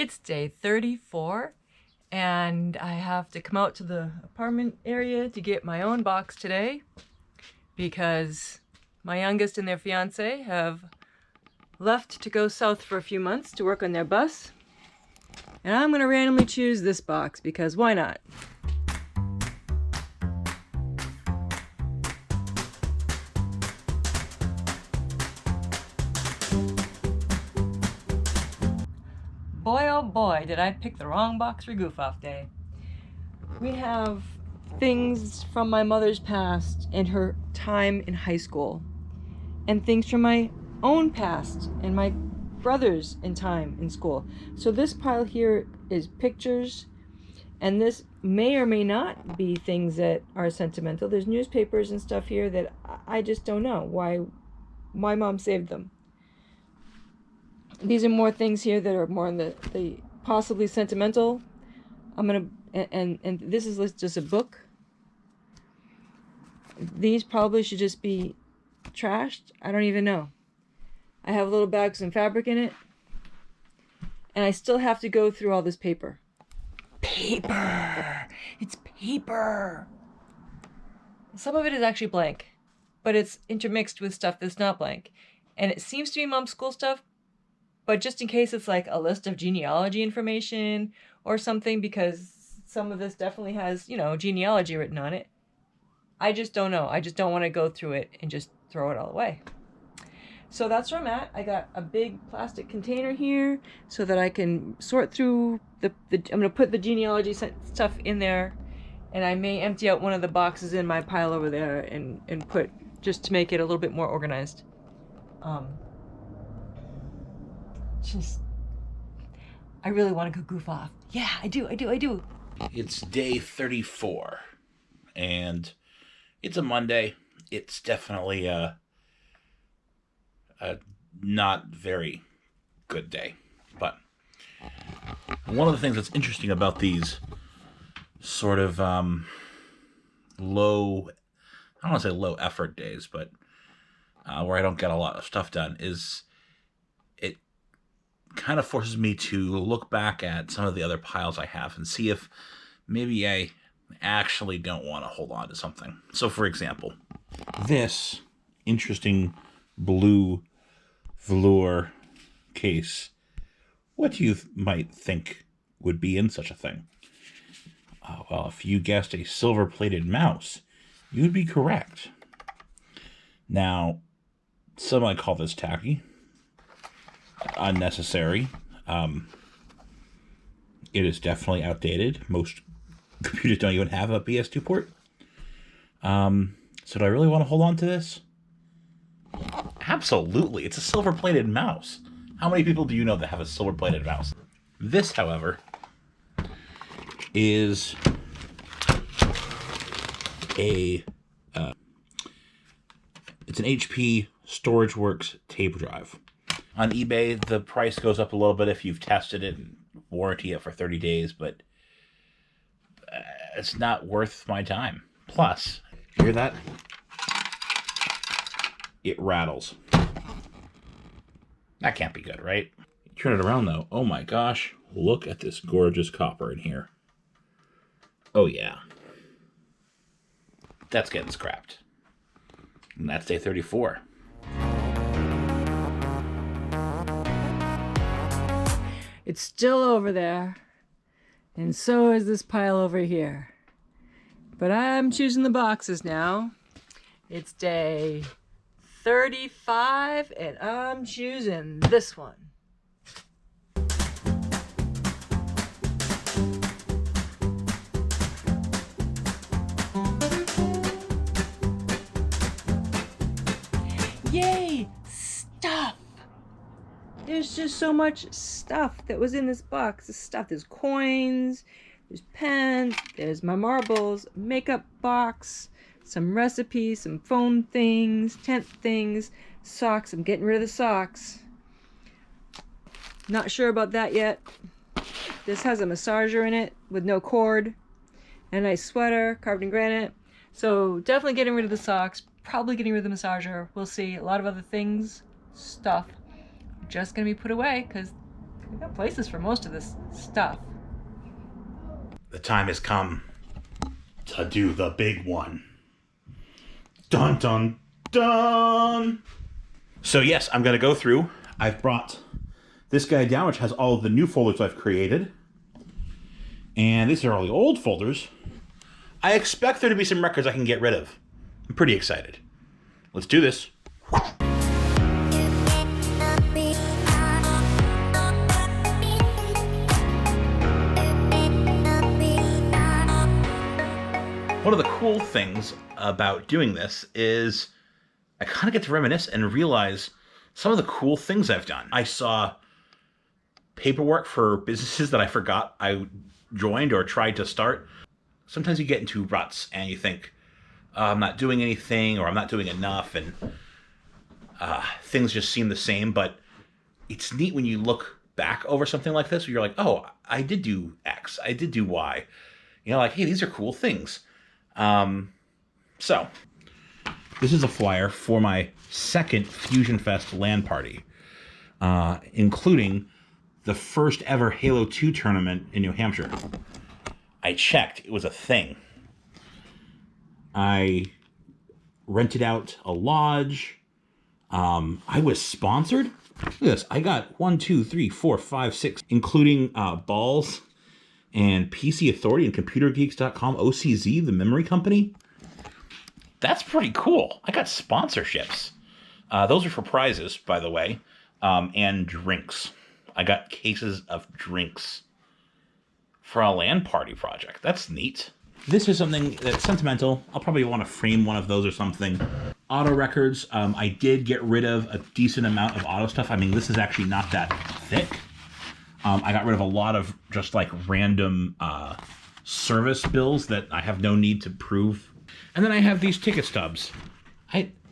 It's day 34, and I have to come out to the apartment area to get my own box today because my youngest and their fiance have left to go south for a few months to work on their bus. And I'm going to randomly choose this box because why not? Boy, oh boy, did I pick the wrong box for Goof Off Day. We have things from my mother's past and her time in high school, and things from my own past and my brother's in time in school. So this pile here is pictures, and this may or may not be things that are sentimental. There's newspapers and stuff here that I just don't know why mom saved them. These are more things here that are more in the possibly sentimental. I'm gonna and this is just a book. These probably should just be trashed. I don't even know. I have a little bag with some fabric in it, and I still have to go through all this paper. Paper! It's paper! Some of it is actually blank, but it's intermixed with stuff that's not blank. And it seems to be mom's school stuff, but just in case it's like a list of genealogy information or something, because some of this definitely has, genealogy written on it. I just don't know. I just don't want to go through it and just throw it all away. So that's where I'm at. I got a big plastic container here so that I can sort through I'm going to put the genealogy stuff in there, and I may empty out one of the boxes in my pile over there and put, just to make it a little bit more organized. I really want to go goof off. Yeah, I do. It's day 34, and it's a Monday. It's definitely a not very good day. But one of the things that's interesting about these sort of low, I don't want to say low effort days, but where I don't get a lot of stuff done, is it kind of forces me to look back at some of the other piles I have and see if maybe I actually don't want to hold on to something. So, for example, this interesting blue velour case, what do you might think would be in such a thing? Well, if you guessed a silver-plated mouse, you'd be correct. Now, some might call this tacky, unnecessary. It is definitely outdated. Most computers don't even have a PS2 port. So do I really want to hold on to this? Absolutely. It's a silver-plated mouse. How many people do you know that have a silver-plated mouse? This, however, is it's an HP StorageWorks tape drive. On eBay, the price goes up a little bit if you've tested it and warranty it for 30 days, but it's not worth my time. Plus, hear that? It rattles. That can't be good, right? Turn it around, though. Oh my gosh. Look at this gorgeous copper in here. Oh, yeah. That's getting scrapped. And that's day 34. It's still over there, and so is this pile over here. But I'm choosing the boxes now. It's day 35, and I'm choosing this one. Yay! Stuff! There's just so much stuff that was in this box. There's coins, there's pens, there's my marbles, makeup box, some recipes, some phone things, tent things, socks. I'm getting rid of the socks. Not sure about that yet. This has a massager in it with no cord. And a nice sweater, carved in granite. So definitely getting rid of the socks. Probably getting rid of the massager. We'll see. A lot of other things, stuff, just gonna be put away because We got places for most of this stuff. The time has come to do the big one. Dun, dun, dun! So yes, I'm going to go through. I've brought this guy down, which has all of the new folders I've created. And these are all the old folders. I expect there to be some records I can get rid of. I'm pretty excited. Let's do this. One of the cool things about doing this is I kind of get to reminisce and realize some of the cool things I've done. I saw paperwork for businesses that I forgot I joined or tried to start. Sometimes you get into ruts and you think, I'm not doing anything or I'm not doing enough, and things just seem the same. But it's neat when you look back over something like this where you're like, oh, I did do X, I did do Y. You know, like, hey, these are cool things. So this is a flyer for my second Fusion Fest LAN party, including the first ever Halo 2 tournament in New Hampshire. I checked, it was a thing. I rented out a lodge. I was sponsored. Look at this. I got 1, 2, 3, 4, 5, 6, including balls and PC Authority and ComputerGeeks.com, OCZ, the memory company. That's pretty cool. I got sponsorships. Those are for prizes, by the way, and drinks. I got cases of drinks for a LAN party project. That's neat. This is something that's sentimental. I'll probably want to frame one of those or something. Auto records. I did get rid of a decent amount of auto stuff. I mean, this is actually not that thick. I got rid of a lot of just like random service bills that I have no need to prove. And then I have these ticket stubs.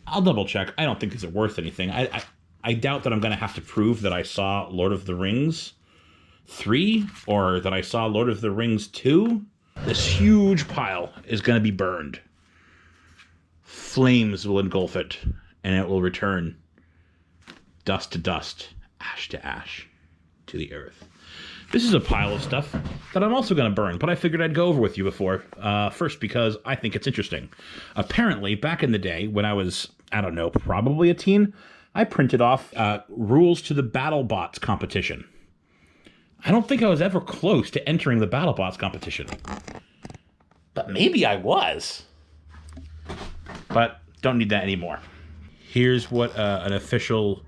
I'll double check. I don't think these are worth anything. I doubt that I'm going to have to prove that I saw Lord of the Rings 3 or that I saw Lord of the Rings 2. This huge pile is going to be burned. Flames will engulf it, and it will return dust to dust, ash to ash, to the earth. This is a pile of stuff that I'm also going to burn, but I figured I'd go over with you before. First, because I think it's interesting. Apparently, back in the day, when I was, I don't know, probably a teen, I printed off rules to the BattleBots competition. I don't think I was ever close to entering the BattleBots competition. But maybe I was. But don't need that anymore. Here's what an official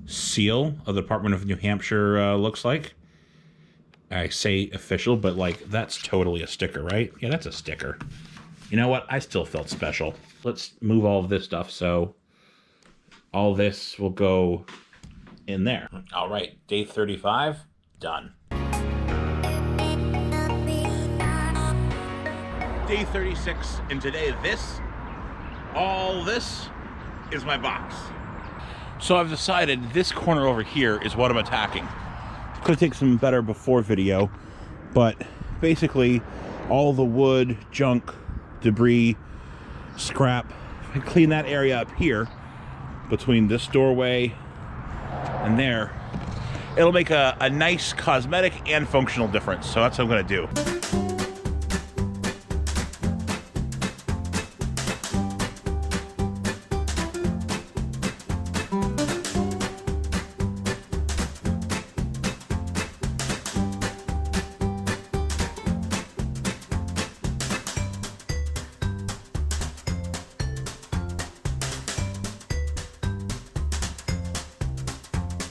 seal of the Department of New Hampshire looks like. I say official, but like that's totally a sticker, right? Yeah, that's a sticker. You know what? I still felt special. Let's move all of this stuff so all this will go in there. All right, day 35, done. Day 36, and today all this is my box. So I've decided this corner over here is what I'm attacking. Could take some better before video, but basically all the wood, junk, debris, scrap, I clean that area up here between this doorway and there. It'll make a nice cosmetic and functional difference, so that's what I'm gonna do.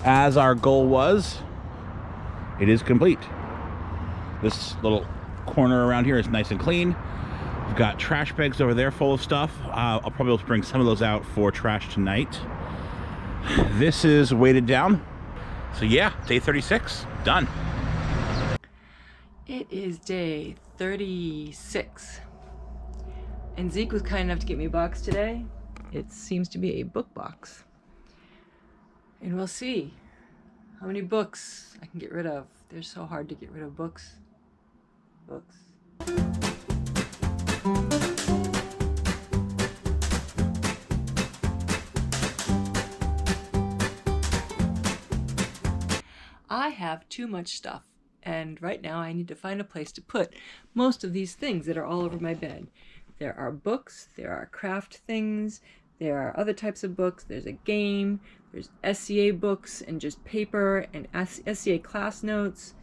As our goal was, it is complete. This little corner around here is nice and clean. We've got trash bags over there full of stuff. I'll probably be able to bring some of those out for trash tonight. This is weighted down. So yeah, day 36, done. It is day 36. And Zeke was kind enough to get me a box today. It seems to be a book box. And we'll see how many books I can get rid of. They're so hard to get rid of books. I have have too much stuff. And right now I need to find a place to put most of these things that are all over my bed. There are books, there are craft things, there are other types of books, there's a game, there's SCA books and just paper and SCA class notes.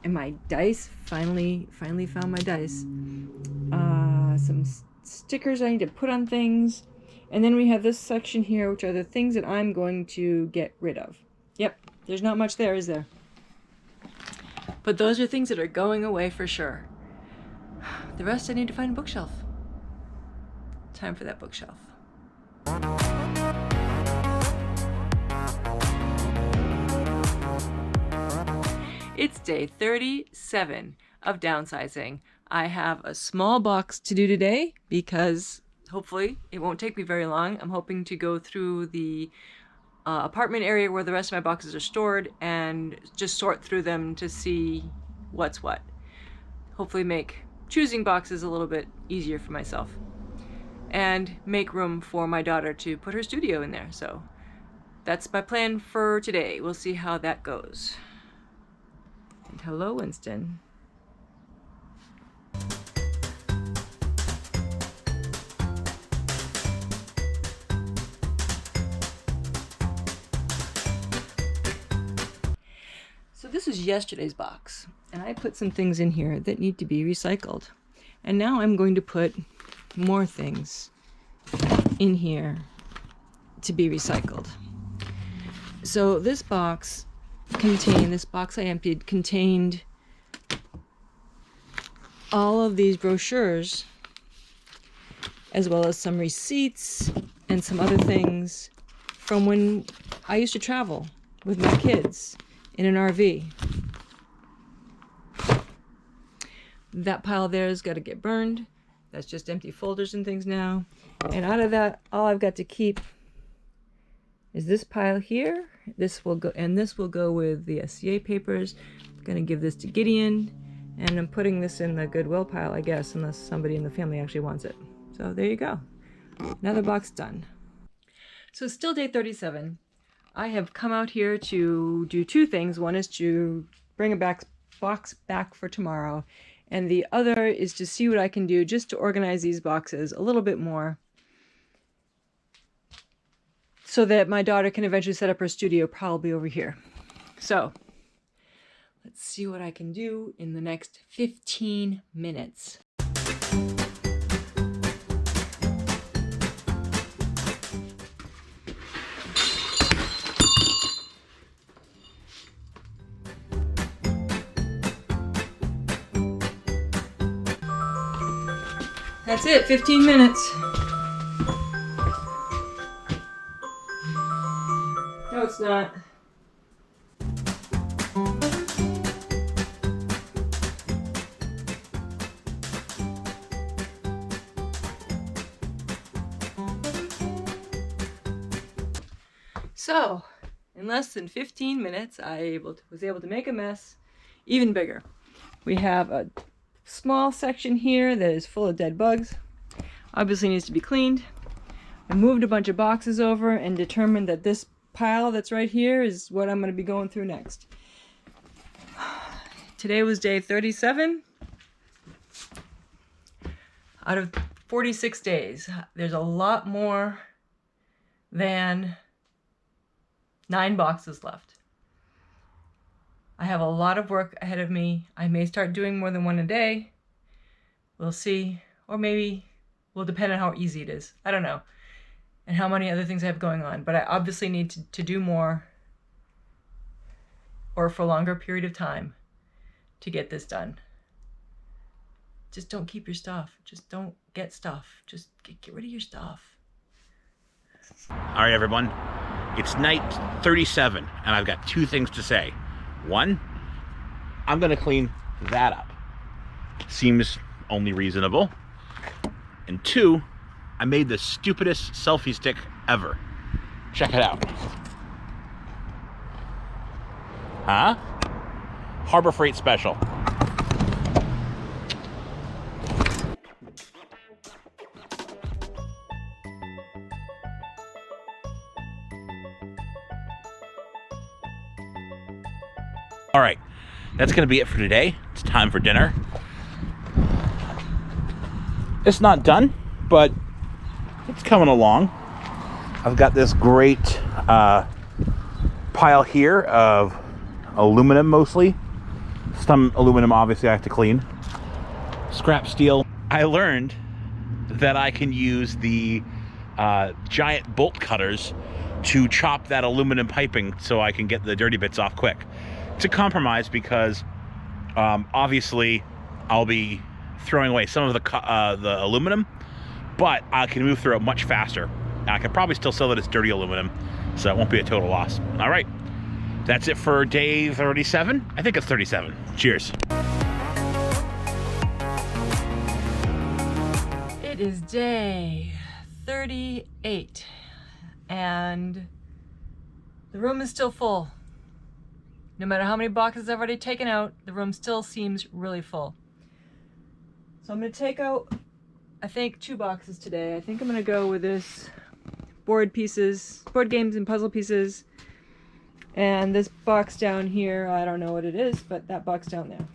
And my dice, finally found my dice. Some stickers I need to put on things. And then we have this section here, which are the things that I'm going to get rid of. Yep, there's not much there, is there? But those are things that are going away for sure. The rest I need to find a bookshelf. Time for that bookshelf. It's day 37 of downsizing. I have a small box to do today because hopefully it won't take me very long. I'm hoping to go through the apartment area where the rest of my boxes are stored and just sort through them to see what's what. Hopefully make choosing boxes a little bit easier for myself and make room for my daughter to put her studio in there. So that's my plan for today. We'll see how that goes. And hello, Winston. So this is yesterday's box, and I put some things in here that need to be recycled. And now I'm going to put more things in here to be recycled. So this box I emptied contained all of these brochures, as well as some receipts and some other things from when I used to travel with my kids in an RV. That pile there has got to get burned. That's just empty folders and things now. And out of that, all I've got to keep is this pile here. This will go, and this will go with the SCA papers. I'm gonna give this to Gideon, and I'm putting this in the Goodwill pile, I guess, unless somebody in the family actually wants it. So there you go. Another box done. So it's still day 37. I have come out here to do two things. One is to bring a box back for tomorrow, and the other is to see what I can do just to organize these boxes a little bit more so that my daughter can eventually set up her studio probably over here. So let's see what I can do in the next 15 minutes. That's it, 15 minutes. No, it's not. So, in less than 15 minutes, I was able to make a mess even bigger. We have a small section here that is full of dead bugs. Obviously needs to be cleaned. I moved a bunch of boxes over and determined that this pile that's right here is what I'm going to be going through next. Today was day 37 out of 46 days. There's a lot more than 9 boxes left. I have a lot of work ahead of me. I may start doing more than one a day. We'll see. Or maybe will depend on how easy it is. I don't know. And how many other things I have going on. But I obviously need to do more or for a longer period of time to get this done. Just don't keep your stuff. Just don't get stuff. Just get rid of your stuff. All right, everyone. It's night 37, and I've got 2 things to say. 1, I'm going to clean that up. Seems only reasonable. And 2, I made the stupidest selfie stick ever. Check it out. Huh? Harbor Freight Special. All right, that's going to be it for today. It's time for dinner. It's not done, but it's coming along. I've got this great pile here of aluminum mostly. Some aluminum obviously I have to clean. Scrap steel. I learned that I can use the giant bolt cutters to chop that aluminum piping so I can get the dirty bits off quick. It's a compromise because obviously I'll be throwing away some of the aluminum, but I can move through it much faster. I could probably still sell it as dirty aluminum, so it won't be a total loss. All right, that's it for day 37. I think it's 37. Cheers. It is day 38, and the room is still full. No matter how many boxes I've already taken out, the room still seems really full. So I'm going to take out, I think, 2 boxes today. I think I'm going to go with this board games and puzzle pieces, and this box down here. I don't know what it is, but that box down there.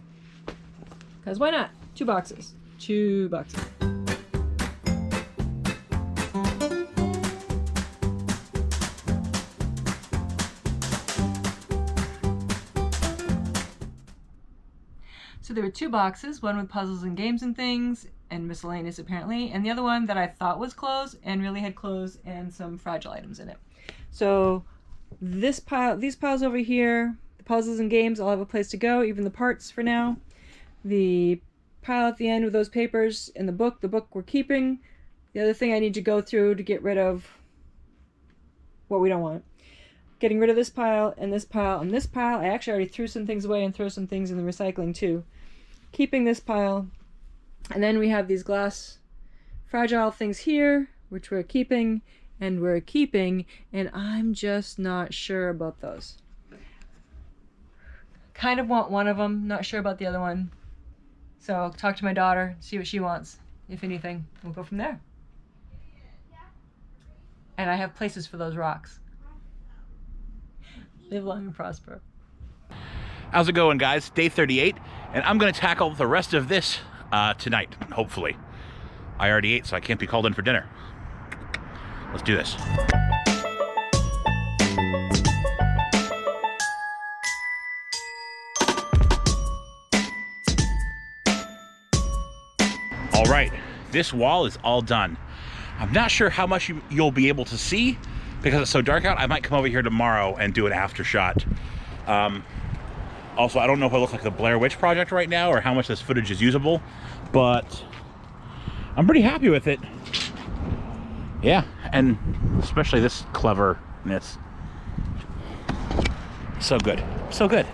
Because why not? 2 boxes. 2 boxes. So there were 2 boxes, one with puzzles and games and things, and miscellaneous apparently, and the other one that I thought was clothes and really had clothes and some fragile items in it. So these piles over here, the puzzles and games, all have a place to go, even the parts for now. The pile at the end with those papers and the book we're keeping. The other thing I need to go through to get rid of what we don't want. Getting rid of this pile and this pile and this pile. I actually already threw some things away and throw some things in the recycling too. Keeping this pile. And then we have these glass fragile things here, which we're keeping, and I'm just not sure about those. Kind of want one of them, not sure about the other one. So I'll talk to my daughter, see what she wants, if anything. We'll go from there. And I have places for those rocks. Live long and prosper. How's it going, guys? Day 38, and I'm going to tackle the rest of this tonight, hopefully. I already ate, so I can't be called in for dinner. Let's do this. All right, this wall is all done. I'm not sure how much you'll be able to see because it's so dark out. I might come over here tomorrow and do an after shot. Also, I don't know if I look like the Blair Witch Project right now or how much this footage is usable, but I'm pretty happy with it. Yeah, and especially this cleverness. So good, so good.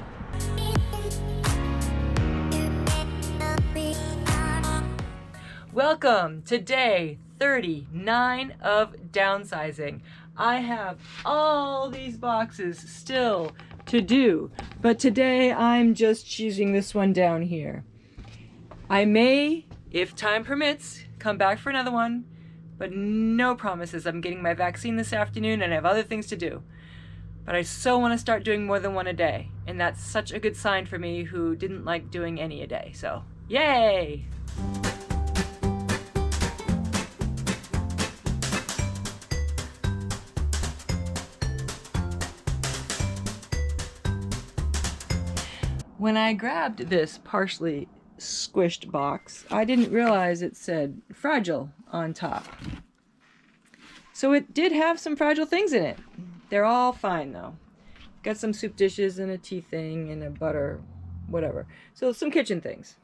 Welcome to day 39 of downsizing. I have all these boxes still to do, but today I'm just choosing this one down here. I may, if time permits, come back for another one, but no promises. I'm getting my vaccine this afternoon and I have other things to do. But I so want to start doing more than one a day, and that's such a good sign for me who didn't like doing any a day, so yay! When I grabbed this partially squished box, I didn't realize it said fragile on top. So it did have some fragile things in it. They're all fine though. Got some soup dishes and a tea thing and a butter, whatever. So some kitchen things.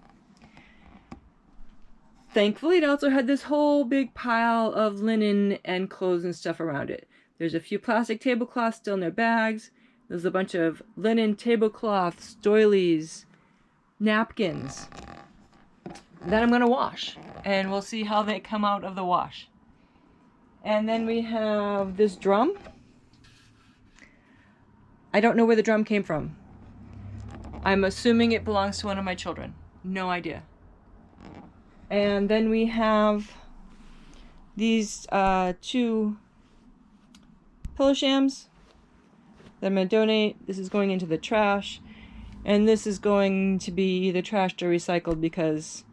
Thankfully, it also had this whole big pile of linen and clothes and stuff around it. There's a few plastic tablecloths still in their bags. There's a bunch of linen tablecloths, doilies, napkins that I'm going to wash. And we'll see how they come out of the wash. And then we have this drum. I don't know where the drum came from. I'm assuming it belongs to one of my children. No idea. And then we have these 2 pillow shams that I'm going to donate. This is going into the trash. And this is going to be either trashed or recycled because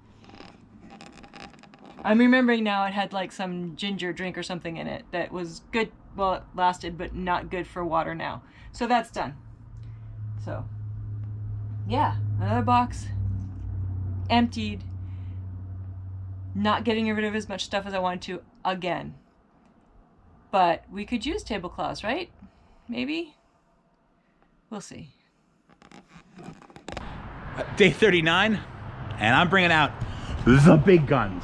I'm remembering now it had like some ginger drink or something in it that was good while it lasted, but not good for water now. So that's done. So, yeah, another box emptied. Not getting rid of as much stuff as I wanted to again. But we could use tablecloths, right? Maybe? We'll see. Day 39, and I'm bringing out the big guns.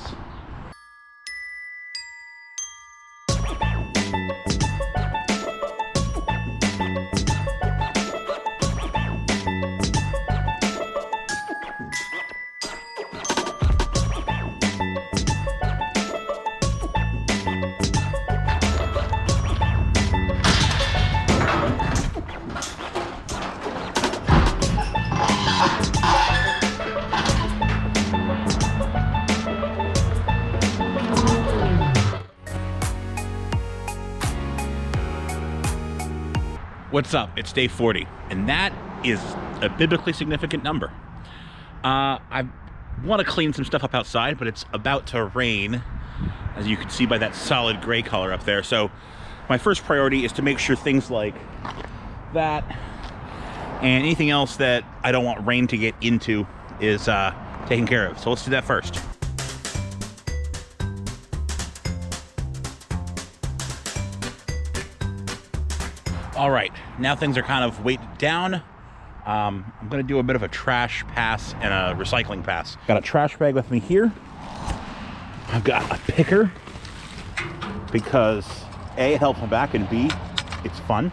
What's up? It's day 40, and that is a biblically significant number. I want to clean some stuff up outside, but it's about to rain, as you can see by that solid gray color up there. So my first priority is to make sure things like that and anything else that I don't want rain to get into is taken care of. So let's do that first. All right, now things are kind of weighted down. I'm gonna do a bit of a trash pass and a recycling pass. Got a trash bag with me here. I've got a picker because A, it helps my back, and B, it's fun.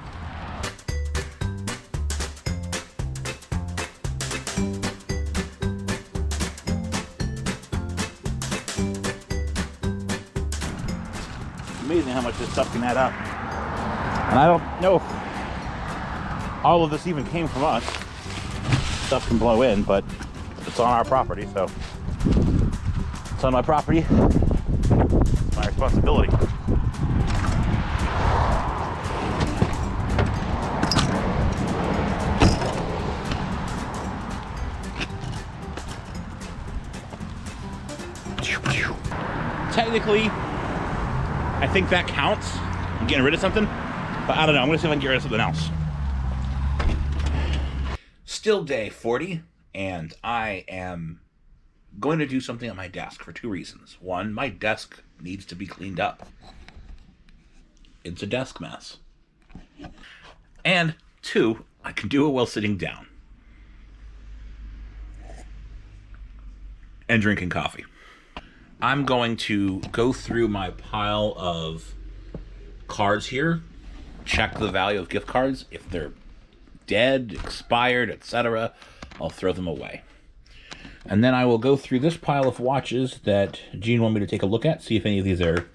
It's amazing how much this stuff can add up. And I don't know if all of this even came from us. Stuff can blow in, but it's on our property, so it's on my property. It's my responsibility. Technically, I think that counts. I'm getting rid of something. But I don't know, I'm gonna see if I can get rid of something else. Still day 40, and I am going to do something at my desk for two reasons. One, my desk needs to be cleaned up. It's a desk mess. And two, I can do it while sitting down. And drinking coffee. I'm going to go through my pile of cards here, check the value of gift cards. If they're dead, expired, etc., I'll throw them away. And then I will go through this pile of watches that Jeanne wanted me to take a look at, see if any of these are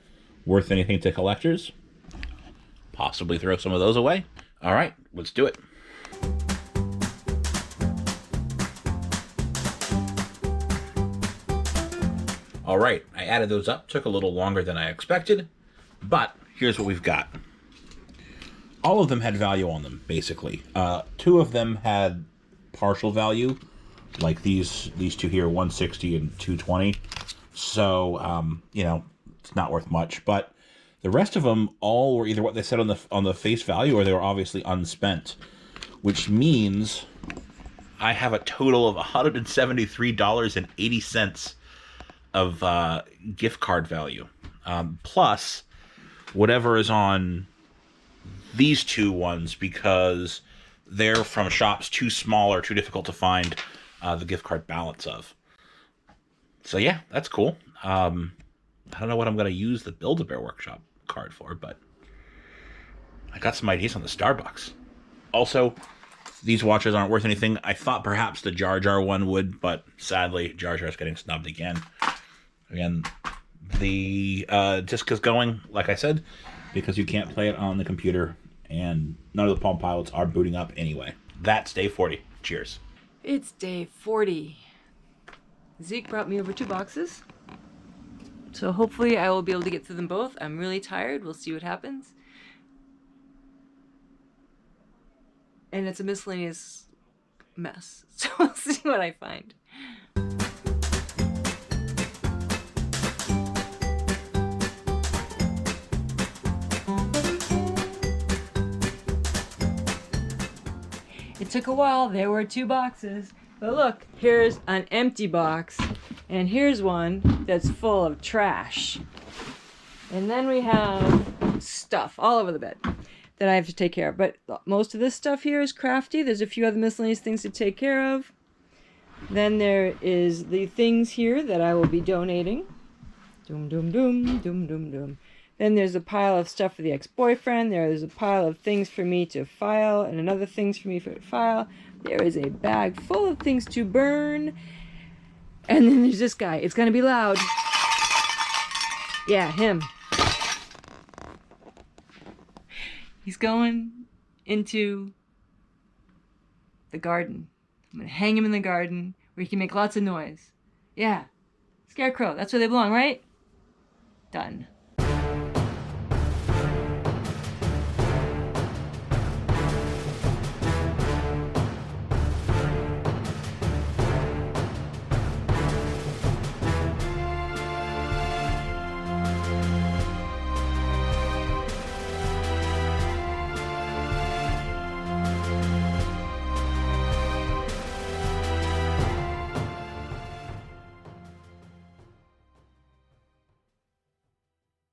worth anything to collectors. Possibly throw some of those away. All right, let's do it. All right, I added those up. Took a little longer than I expected, but here's what we've got. All of them had value on them, basically. Two of them had partial value, like these two here, 160 and 220. So, you know, it's not worth much. But the rest of them all were either what they said on the face value, or they were obviously unspent, which means I have a total of $173.80 of gift card value, plus whatever is on these two ones, because they're from shops too small or too difficult to find the gift card balance of. So yeah, that's cool. I don't know what I'm going to use the Build-A-Bear Workshop card for, but I got some ideas on the Starbucks. Also, these watches aren't worth anything. I thought perhaps the Jar Jar one would, but sadly, Jar Jar's getting snubbed again. Again, the disc is going, like I said, because you can't play it on the computer, and none of the Palm Pilots are booting up anyway. That's day 40. Cheers. It's day 40. Zeke brought me over 2 boxes. So hopefully I will be able to get through them both. I'm really tired. We'll see what happens. And it's a miscellaneous mess. So we'll see what I find. It took a while. There were 2 boxes. But look, here's an empty box. And here's one that's full of trash. And then we have stuff all over the bed that I have to take care of. But most of this stuff here is crafty. There's a few other miscellaneous things to take care of. Then there is the things here that I will be donating. Doom, doom, doom, doom, doom, doom. Then there's a pile of stuff for the ex-boyfriend. There's a pile of things for me to file and another things for me to file. There is a bag full of things to burn. And then there's this guy. It's going to be loud. Yeah, him. He's going into the garden. I'm going to hang him in the garden where he can make lots of noise. Yeah. Scarecrow. That's where they belong, right? Done.